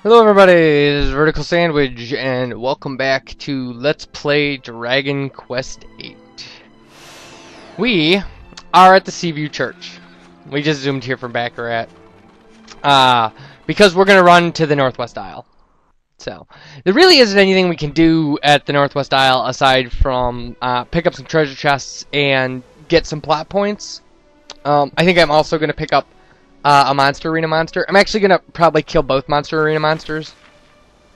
Hello everybody, this is VerticalSandwich, and welcome back to Let's Play Dragon Quest VIII. We are at the Seaview Church. We just zoomed here from Baccarat. Because we're going to run to the Northwest Isle. So, there really isn't anything we can do at the Northwest Isle aside from pick up some treasure chests and get some plot points. I think I'm also going to pick up a Monster Arena monster. I'm actually gonna probably kill both Monster Arena monsters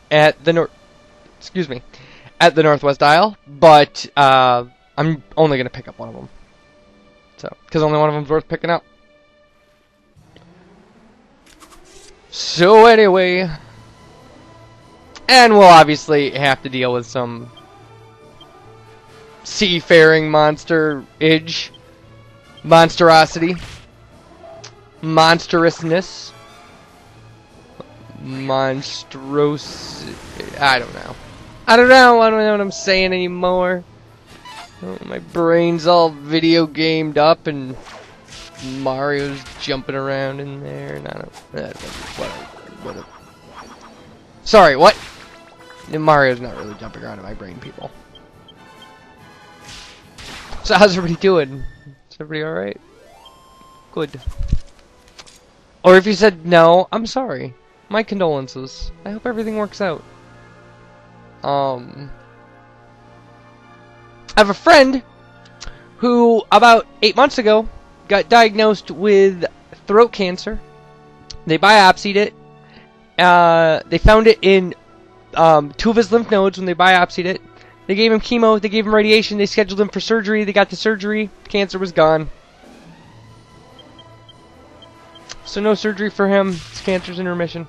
at the Northwest Isle, but I'm only gonna pick up one of them. So, because only one of them's worth picking up. So anyway, and we'll obviously have to deal with some seafaring monster-age monstrosity. Monstrousness. I don't know. I don't know what I'm saying anymore. Oh, my brain's all video gamed up and Mario's jumping around in there and I don't... What? Sorry, what? Mario's not really jumping around in my brain, people. So how's everybody doing? Is everybody alright? Good. Or if you said no, I'm sorry. My condolences. I hope everything works out. I have a friend who, about 8 months ago, got diagnosed with throat cancer. They biopsied it. They found it in 2 of his lymph nodes when they biopsied it. They gave him chemo, they gave him radiation, they scheduled him for surgery, they got the surgery, cancer was gone. So no surgery for him. His cancer's in remission.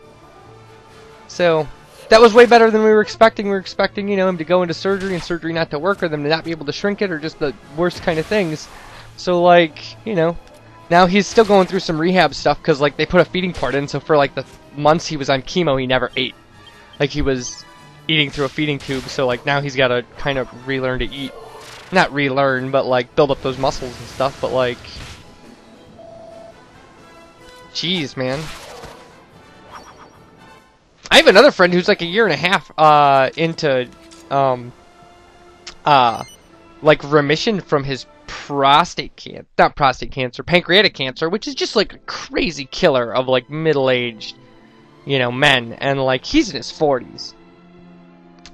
So that was way better than we were expecting. We were expecting, you know, him to go into surgery and surgery not to work, or them to not be able to shrink it, or just the worst kind of things. So like, you know, now he's still going through some rehab stuff because like they put a feeding port in. So for like the months he was on chemo, he never ate. Like he was eating through a feeding tube. So like now he's got to kind of relearn to eat. Not relearn, but like build up those muscles and stuff. But like, jeez, man. I have another friend who's like a year and a half into like remission from his pancreatic cancer, which is just like a crazy killer of like middle-aged, you know, men, and like he's in his 40s.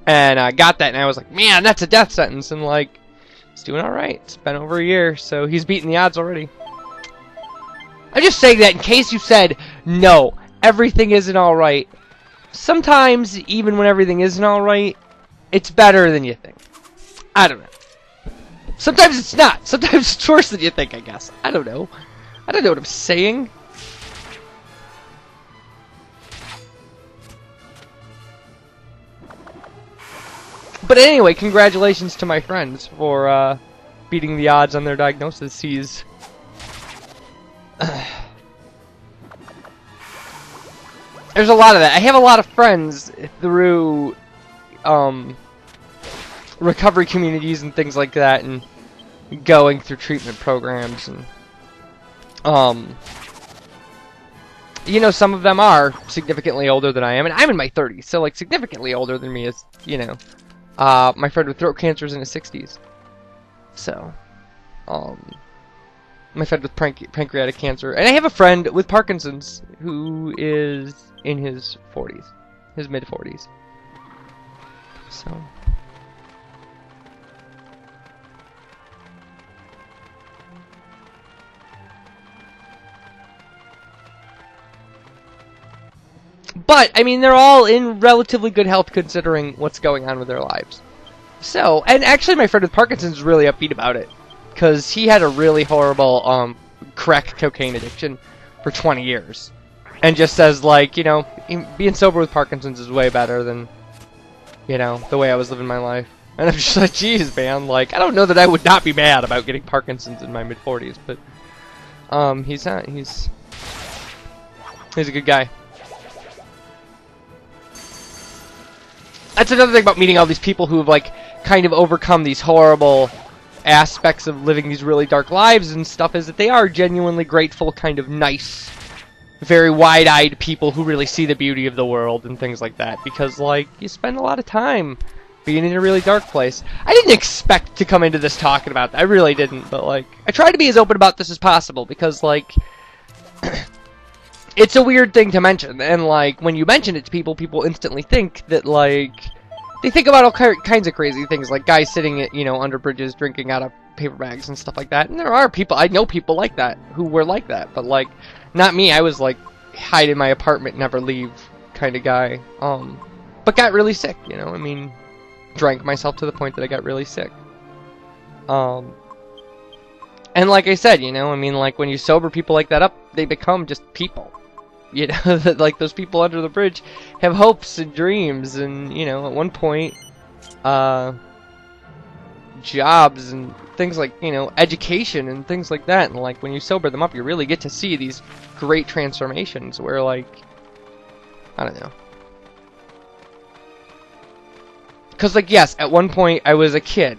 And I got that and I was like, man, that's a death sentence, and like he's doing all right. It's been over a year, so he's beating the odds already. I'm just saying that in case you said, no, everything isn't alright. Sometimes, even when everything isn't alright, it's better than you think. I don't know. Sometimes it's not. Sometimes it's worse than you think, I guess. I don't know. I don't know what I'm saying. But anyway, congratulations to my friends for beating the odds on their diagnosis. He's... There's a lot of that. I have a lot of friends through recovery communities and things like that, and going through treatment programs, and you know, some of them are significantly older than I am, and I'm in my 30s, so like significantly older than me is, you know, my friend with throat cancer is in his 60s, so my friend with pancreatic cancer, and I have a friend with Parkinson's who is in his 40s, his mid-40s. So, but I mean, they're all in relatively good health considering what's going on with their lives. So, and actually, my friend with Parkinson's is really upbeat about it, because he had a really horrible crack cocaine addiction for 20 years. And just says, like, you know, being sober with Parkinson's is way better than, you know, the way I was living my life. And I'm just like, geez, man, like, I don't know that I would not be mad about getting Parkinson's in my mid-40s, but, he's not, he's a good guy. That's another thing about meeting all these people who have, like, kind of overcome these horrible aspects of living these really dark lives and stuff, is that they are genuinely grateful, kind of nice very wide-eyed people who really see the beauty of the world and things like that, because like you spend a lot of time being in a really dark place. I didn't expect to come into this talking about that. I really didn't, but like I try to be as open about this as possible, because like it's a weird thing to mention, and like when you mention it to people, people instantly think that like they think about all kinds of crazy things, like guys sitting at, you know, under bridges drinking out of paper bags and stuff like that. And there are people, I know people like that who were like that, but like not me. I was like hide in my apartment, never leave kind of guy. But got really sick, you know. I mean, drank myself to the point that I got really sick. And like I said, you know, I mean, like when you sober people like that up, they become just people. You know, that like those people under the bridge have hopes and dreams, and you know, at one point, jobs and things like, you know, education and things like that. And like when you sober them up, you really get to see these great transformations where like, I don't know. Because like, yes, at one point I was a kid.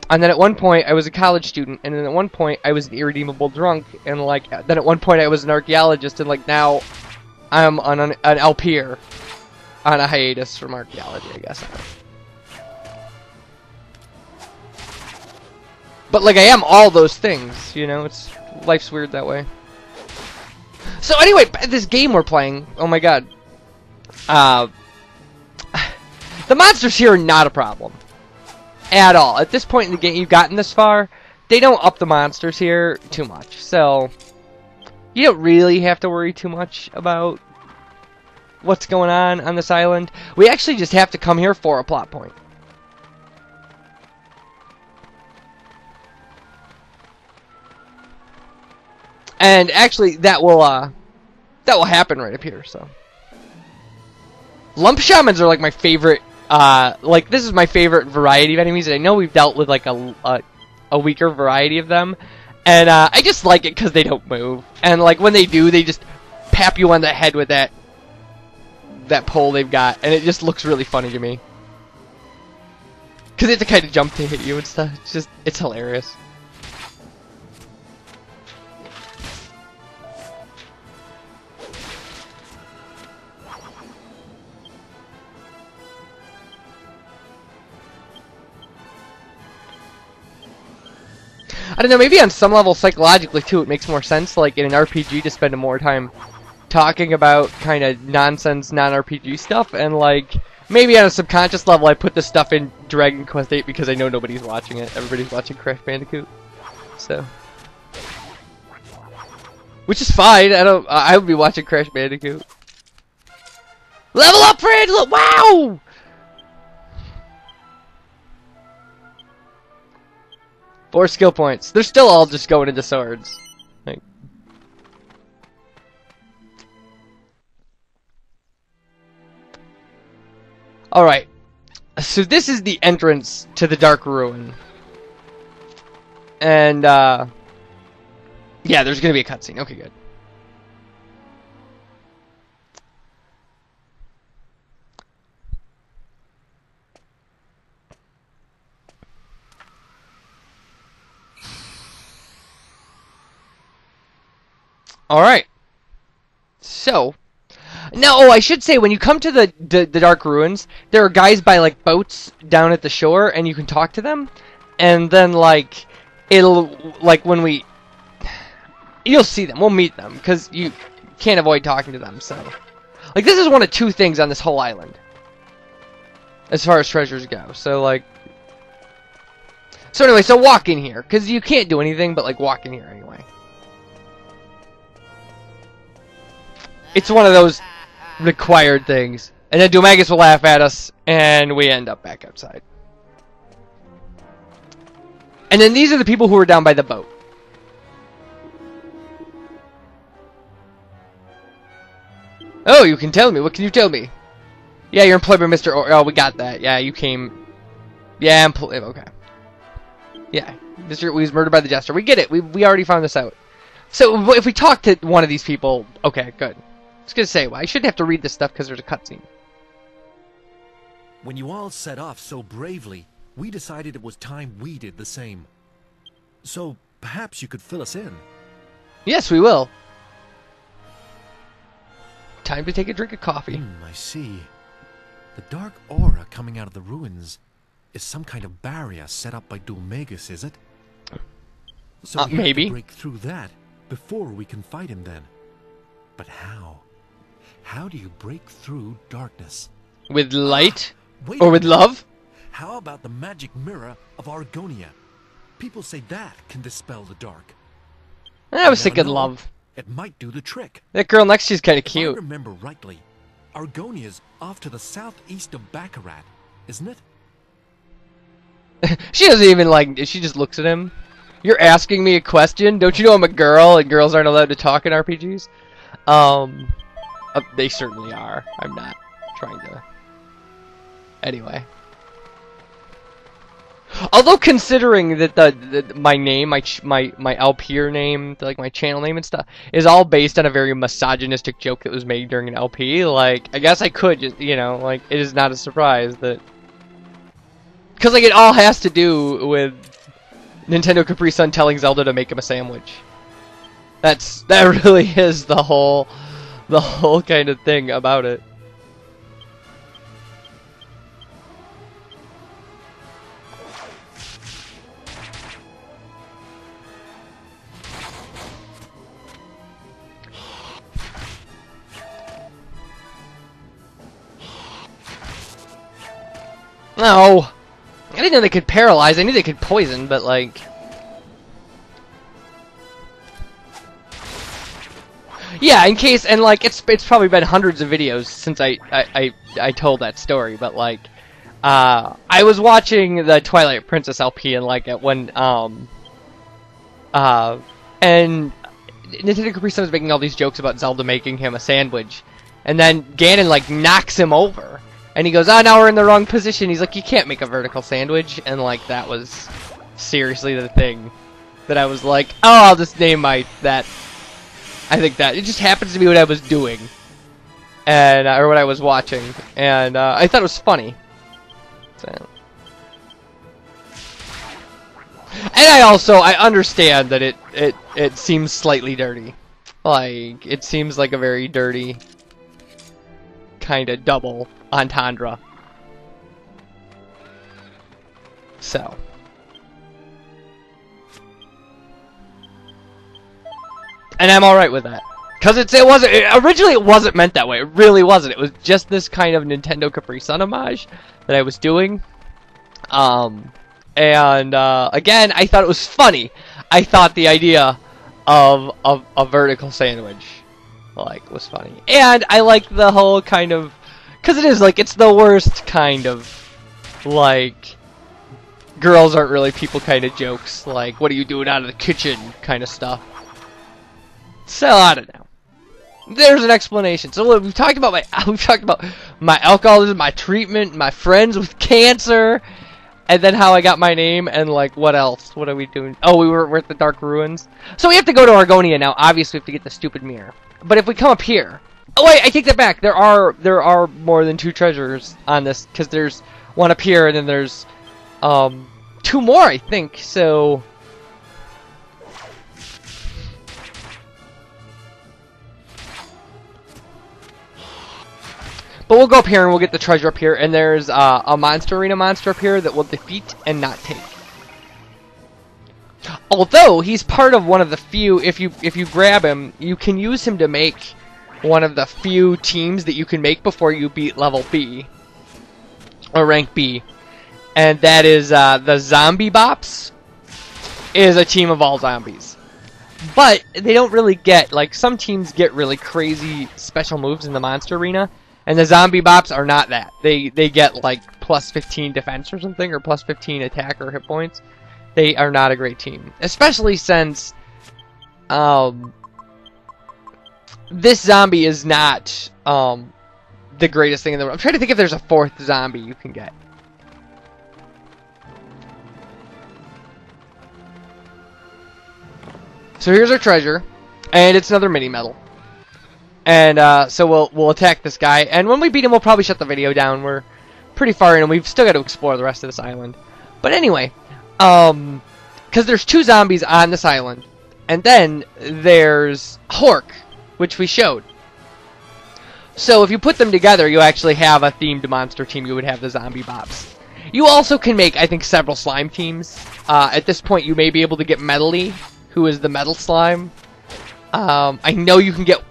And then at one point I was a college student, and then at one point I was an irredeemable drunk, and like then at one point I was an archaeologist, and like now I'm on an LPer on a hiatus from archaeology, I guess. But like I am all those things, you know. It's life's weird that way. So anyway, this game we're playing, oh my god, the monsters here are not a problem. At all. At this point in the game, you've gotten this far, they don't up the monsters here too much. So, you don't really have to worry too much about what's going on this island. We actually just have to come here for a plot point. And actually, that will happen right up here, so. Lump shamans are like my favorite. Like, this is my favorite variety of enemies, and I know we've dealt with, like, a weaker variety of them, and, I just like it because they don't move, and, like, when they do, they just pap you on the head with that pole they've got, and it just looks really funny to me. Because they have to kind of jump to hit you and stuff. It's hilarious. I don't know, maybe on some level psychologically too it makes more sense, like in an RPG, to spend more time talking about kind of nonsense non-RPG stuff, and like maybe on a subconscious level I put this stuff in Dragon Quest VIII because I know nobody's watching it. Everybody's watching Crash Bandicoot. So, which is fine. I would be watching Crash Bandicoot. Level up, friend! Look, wow! Four skill points. They're still all just going into swords. Like, alright. So this is the entrance to the Dark Ruin. And, yeah, there's gonna be a cutscene. Okay, good. Alright. So, now, oh, I should say, when you come to the Dark Ruins, there are guys by, like, boats down at the shore, and you can talk to them. And then, like, it'll, like, when we... You'll see them. We'll meet them, because you can't avoid talking to them, so... Like, this is one of two things on this whole island. As far as treasures go, so, like... So anyway, so walk in here, because you can't do anything but, like, walk in here anyway. It's one of those required things. And then Dumagus will laugh at us, and we end up back outside. And then these are the people who are down by the boat. Oh, you can tell me. What can you tell me? Yeah, you're employed by Mr. Oh, we got that. Yeah, you came... Yeah, okay. Yeah, Mr. was murdered by the Jester. We get it. We already found this out. So, if we talk to one of these people... Okay, good. I was gonna say, well, I shouldn't have to read this stuff because there's a cutscene. When you all set off so bravely, we decided it was time we did the same. So, perhaps you could fill us in. Yes, we will. time to take a drink of coffee. I see. The dark aura coming out of the ruins is some kind of barrier set up by Dulmagus, is it? So we have maybe. to break through that before we can fight him then. But how? How do you break through darkness? With light? Wait Or a with minute. love? How about the magic mirror of Argonia? People say that can dispel the dark. I was Never thinking know. love. It might do the trick. That girl next to you's kind of If I cute. remember rightly, Argonia's off to the southeast of Baccarat, isn't it? She doesn't even like. She just looks at him. You're asking me a question. Don't you know I'm a girl and girls aren't allowed to talk in RPGs? They certainly are. I'm not trying to. Anyway. Although considering that my name, my LPer name, like my channel name and stuff, is all based on a very misogynistic joke that was made during an LP, like, I guess I could just, you know, like, it is not a surprise that... Because, like, it all has to do with Nintendo Capri Sun telling Zelda to make him a sandwich. That really is the whole kind of thing about it. No! I didn't know they could paralyze. I knew they could poison, but like... Yeah, in case, and like, it's probably been hundreds of videos since I told that story, but like, I was watching the Twilight Princess LP and like, and Nintendo Capri Sun was making all these jokes about Zelda making him a sandwich, and then Ganon like knocks him over. And he goes, now we're in the wrong position. He's like, you can't make a vertical sandwich. And, like, that was seriously the thing that I was like, oh, I'll just name that. I think that. It just happens to be what I was doing. And, or what I was watching. And, I thought it was funny. So. And I understand that it seems slightly dirty. Like, it seems like a very dirty kind of double entendre. So. And I'm alright with that. Because originally it wasn't meant that way. It really wasn't. It was just this kind of Nintendo Capri Sun homage that I was doing. Again, I thought it was funny. I thought the idea of a vertical sandwich, like, was funny. And I like the whole kind of... Because it is, like, it's the worst kind of, like, girls aren't really people kind of jokes. Like, what are you doing out of the kitchen kind of stuff. So, I don't know. There's an explanation. So, look, we've talked about my alcoholism, my treatment, my friends with cancer, and then how I got my name, and, like, what else? What are we doing? Oh, we're at the Dark Ruins. So, we have to go to Argonia now. Obviously, we have to get the stupid mirror. But if we come up here... Oh wait, I take that back. There are more than 2 treasures on this, because there's one up here and then there's 2 more, I think. So but we'll go up here and we'll get the treasure up here, and there's a monster arena monster up here that we'll defeat and not take. Although he's part of one of the few, if you grab him, you can use him to make one of the few teams that you can make before you beat level B. Or rank B. And that is, the Zombie Bops is a team of all zombies. But they don't really get, like, some teams get really crazy special moves in the monster arena, and the Zombie Bops are not that. They get, like, plus 15 defense or something, or plus 15 attack or hit points. They are not a great team. Especially since, this zombie is not the greatest thing in the world. I'm trying to think if there's a 4th zombie you can get. So here's our treasure, and it's another mini medal. And so we'll attack this guy, and when we beat him, we'll probably shut the video down. We're pretty far in, and we've still got to explore the rest of this island. But anyway, because there's 2 zombies on this island, and then there's Hork, which we showed. So if you put them together, you actually have a themed monster team. You would have the zombie bops. You also can make, I think, several slime teams. At this point, you may be able to get Metally, who is the metal slime. I know you can get...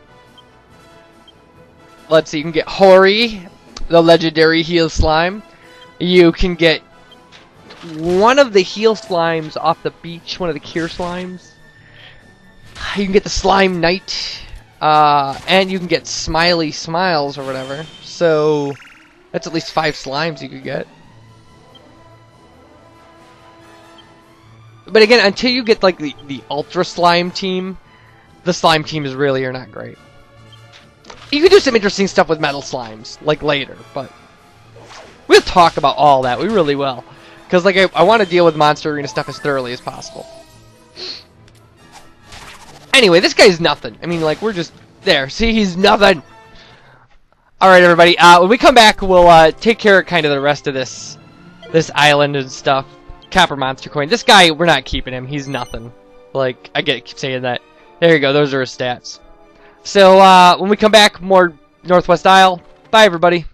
Let's see, you can get Hori, the legendary heal slime. You can get one of the heal slimes off the beach, one of the cure slimes. You can get the Slime Knight. And you can get Smiley Smiles or whatever. So, that's at least 5 slimes you could get. But again, until you get like the Ultra Slime team, the slime teams really are not great. You can do some interesting stuff with metal slimes, like later, but we'll talk about all that. We really will. Because like I want to deal with Monster Arena stuff as thoroughly as possible. Anyway, this guy's nothing. I mean, like, we're just there. See, he's nothing. Alright, everybody. When we come back, we'll take care of kind of the rest of this island and stuff. Copper Monster Coin. This guy, we're not keeping him. He's nothing. Like, I keep saying that. There you go. Those are his stats. So, when we come back, more Northwest Isle. Bye, everybody.